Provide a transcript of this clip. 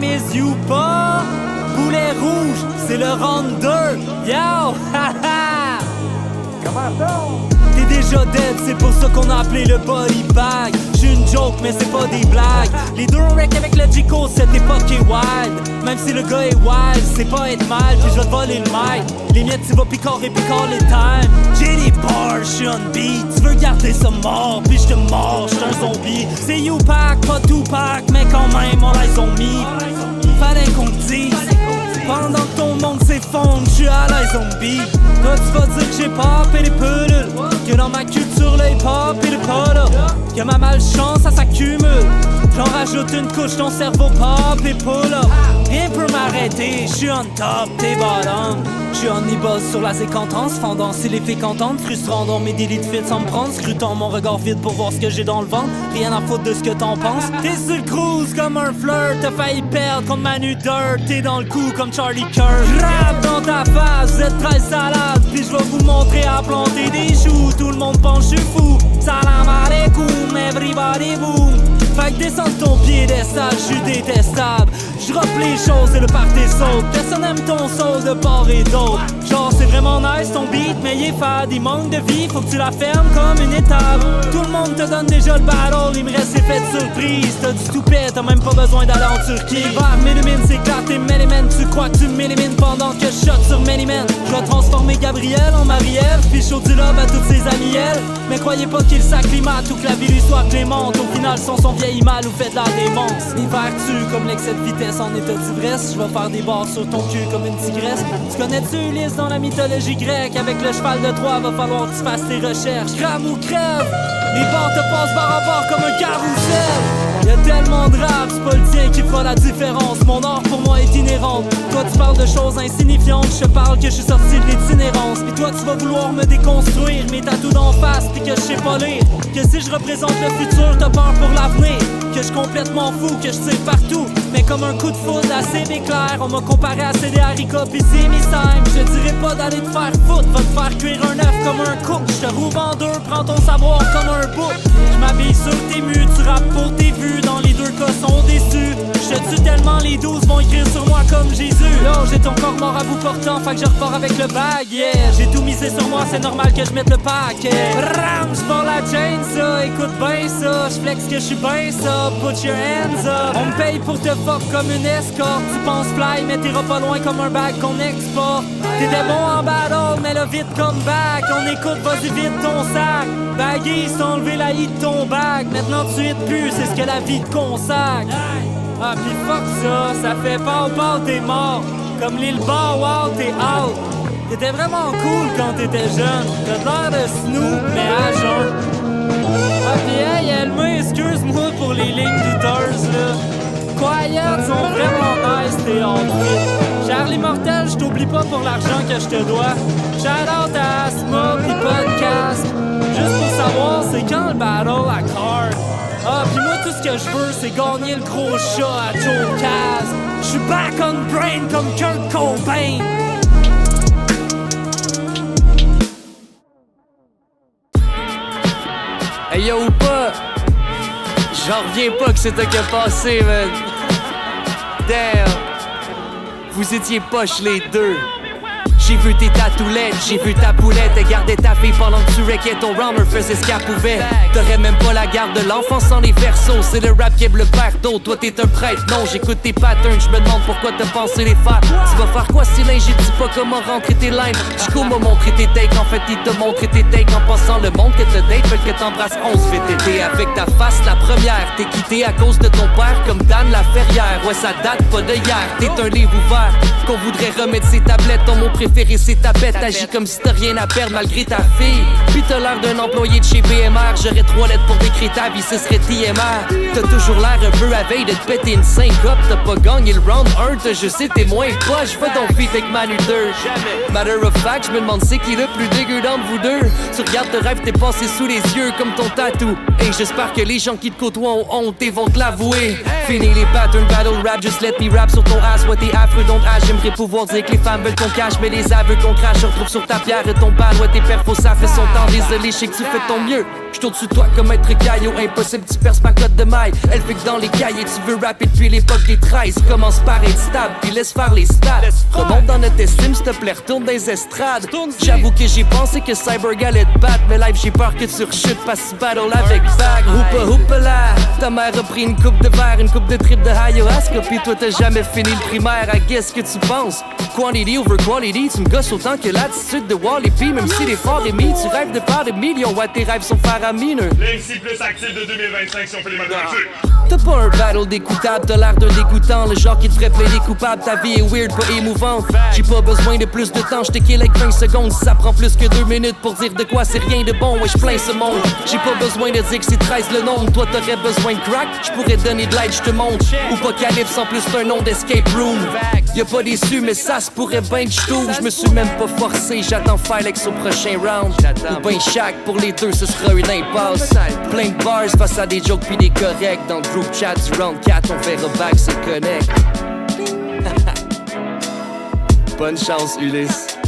name is Youpa. Boulet rouge, c'est le round 2. Yo, haha. Comment ça? T'es déjà dead, c'est pour ça qu'on a appelé le body bag. J'suis une joke, mais c'est pas des blagues. Les deux on wreck avec le G-Code, cette époque est wild. Même si le gars est wild, c'est pas être mal, puis je vais te voler le mic. Les miettes, tu vas picorer les time. J'ai des bars, j'suis on beat. Tu veux garder ça mort, puis j'te mords, j'suis un zombie. C'est You-Pac, pas Tupac, mais quand même, on les ont mis. Fallait qu'on te dise. Pendant que ton monde s'effondre, j'suis à la zombie. Toi tu vas dire que j'ai pop et les puddles, que dans ma culture le hip-hop et le polo, que ma malchance ça s'accumule. J'en rajoute une couche, ton cerveau pop et pull-up. Rien peut m'arrêter, j'suis on top, t'es bottom. J'suis omnibus sur la séquentance, fendant si les filles contentes, frustrant dans mes délits de fit sans me prendre, scrutant mon regard vide pour voir ce que j'ai dans le ventre. Rien à foutre de ce que t'en penses. T'es sur le cruise comme un flirt, t'as failli perdre contre Manu Dirt. T'es dans le coup comme Charlie Kirk. Rap dans ta face, vous êtes très salade, puis je vais vous montrer à planter des choux. Tout le monde pense je suis fou. Salam alaikum, everybody boom. Fait que descends de ton piédestal, je suis détestable. Je les choses et le party saute. Personne aime ton soul de part et d'autre. Genre c'est vraiment nice ton beat, mais il est fade. Il manque de vie, faut que tu la fermes comme une étape. Tout le monde te donne déjà le battle, il me reste effet de surprise. T'as du toupet, t'as même pas besoin d'aller en Turquie. Vers m'élimine, c'est clair t'es m'élimines. Tu crois que tu m'élimines pendant que je shot sur Manyman. Je vais transformer Gabriel en Marielle, puis chaud du love à toutes ses amies elles. Mais croyez pas qu'il s'acclimate ou que la vie lui soit clémente. Au final son vieil mal ou fait de la démence. L'hiver tue comme l'excès de vitesse en état d'ivresse. Je vais faire des barres sur ton cul comme une tigresse. Tu connais-tu Ulysse dans la mythologie grecque? Avec le cheval de Troie, va falloir que tu fasses tes recherches. Crame ou crève, les barres te passent barre à barre comme un carrousel. Y'a tellement de rap, c'est pas le tien qui fera la différence. Mon art pour moi est inhérent. Toi tu parles de choses insignifiantes, je te parle que je suis sorti de l'itinérance. Pis toi tu vas vouloir me déconstruire mes tatous d'en face pis que je sais pas lire. Que si je représente le futur, t'as peur pour l'avenir. Que je suis complètement fou, que je tire partout. Mais comme un coup de foudre assez d'éclair, on m'a comparé à CD Harika pis c'est mes signes. Je te dirais pas d'aller te faire foutre, va te faire cuire un œuf comme un couple. Je te rouvre en deux, prends ton savoir comme un bouc. Je m'habille sur tes murs, tu rappes pour tes vues. Dans les deux cas sont déçus. Je te tue tellement les 12 vont écrire sur moi comme Jésus. Yo, j'ai ton corps mort à bout portant, fait que je repars avec le bag, yeah. J'ai tout misé sur moi, c'est normal que je mette le paquet. Ram, j'pars la chaîne, ça, écoute ben ça. J'flex que j'suis ben ça, put your hands up. On me paye pour te fuck comme une escorte. Tu penses fly, mais t'iras pas loin comme un bag qu'on exporte. T'étais bon en battle, mais là vite come back. On écoute, vas-y vite ton sac. Baggy, s'est enlevé la hit de ton bag. Maintenant tu es plus, c'est ce que la vie te consacre. Ah pis fuck ça, ça fait pow t'es mort. Comme l'île Bow Wow t'es out. T'étais vraiment cool quand t'étais jeune. T'as l'air de Snoop mais à jeun. Ah pis hey Elma, excuse-moi pour les lignes douteuses là. Quiet sont vraiment nice t'es entré. Charlie Mortel, je t'oublie pas pour l'argent que je te dois. Shout out à Asma pis podcast. Juste pour savoir c'est quand le battle à card. Ah pis moi tout ce que je veux c'est gagner le gros chat à Joe Kaz. J'suis back on brain comme Kurt Cobain. Hey yo ou pas, j'en reviens pas que c'était que passé man. Damn, vous étiez poches les deux. J'ai vu tes tatoulettes, j'ai vu ta poulette. Elle gardait ta fille pendant que tu wreckais ton rammer, faisait ce qu'elle pouvait. T'aurais même pas la garde de l'enfant sans les versos. C'est le rap qui aime le père d'autre, toi t'es un prêtre. Non, j'écoute tes patterns, j'me demande pourquoi t'as pensé les faire. Tu vas faire quoi si j'ai dit pas comment rentrer tes lines. Chico m'a montré tes takes, en fait il t'a montré tes takes. En passant le monde que te date, fait que t'embrasses 11 VTT. Avec ta face la première, t'es quitté à cause de ton père comme Dan la Ferrière. Ouais ça date pas de hier, t'es un livre ouvert qu'on voudrait remettre ses tablettes. Ton mot préféré c'est ta bête, agis comme si t'as rien à perdre malgré ta fille. Puis t'as l'air d'un employé de chez BMR. J'aurais 3 lettres pour décrire ta vie, ce serait TMR. T'as toujours l'air un peu à veille de te péter une syncope. T'as pas gagné le round 1, t'as juste été moins poche. Fais ton feat avec Manu 2. Matter of fact, j'me demande c'est qui le plus dégueu d'entre vous deux. Tu regardes tes rêves, t'es passé sous les yeux comme ton tatou. Et j'espère que les gens qui te côtoient ont honte et vont te l'avouer. Fini les patterns battle rap, just let me rap sur ton ass. Ouais t'es affreux donc j'aimerais pouvoir dire que les femmes veulent qu'on cache, mais les aveux qu'on crache, je retrouve sur ta pierre et ton bal. Ouais tes perfos ça fait son temps, désolé, je sais que tu fais ton mieux. Je J'tourne sous toi comme être caillot, impossible tu perces ma cote de maille. Elle fait que dans les cahiers tu veux rapper depuis l'époque des 13. Commence par être stable, puis laisse faire les stats. Remonte dans notre estime, s'il te plaît, retourne dans les estrades. J'avoue que j'ai pensé que Cyborg allait te battre, mais live j'ai peur que tu rechutes, pas si battle avec bag. Hoopa là, ta mère a pris une coupe de verre, une coupe de trip de ayahuasca, puis toi t'as jamais fini le primaire. À qu'est-ce que tu penses? Quantity over quality, tu me gosses autant que l'attitude de Wally P. Même si l'effort est mis, tu rêves de faire des millions, ouais tes rêves sont faramineux. L'MC plus actif de 2025 si on fait les mathématiques. T'as pas un battle d'écoutable, t'as l'air d'un dégoûtant. Le genre qui te ferait plaider coupable, ta vie est weird, pas émouvante. J'ai pas besoin de plus de temps, j'te kill avec 20 secondes. Si ça prend plus que 2 minutes pour dire de quoi c'est rien de bon, ouais j'plains ce monde. J'ai pas besoin de dire que c'est 13 le nombre. Toi t'aurais besoin de crack, j'pourrais te donner de l'aide, j'te montre. Ou pas Calypse en plus d'un nom d'escape room. Y'a pas déçu mais ça se pourrait ben que j't'ouvre. J'me suis même pas forcé, j'attends Filex au prochain round. Ou ben Shaq, pour les deux ce sera une impasse. Plein de bars face à des jokes pis des corrects. Dans le group chat du round 4 on verra back se connect. Bonne chance Ulysse.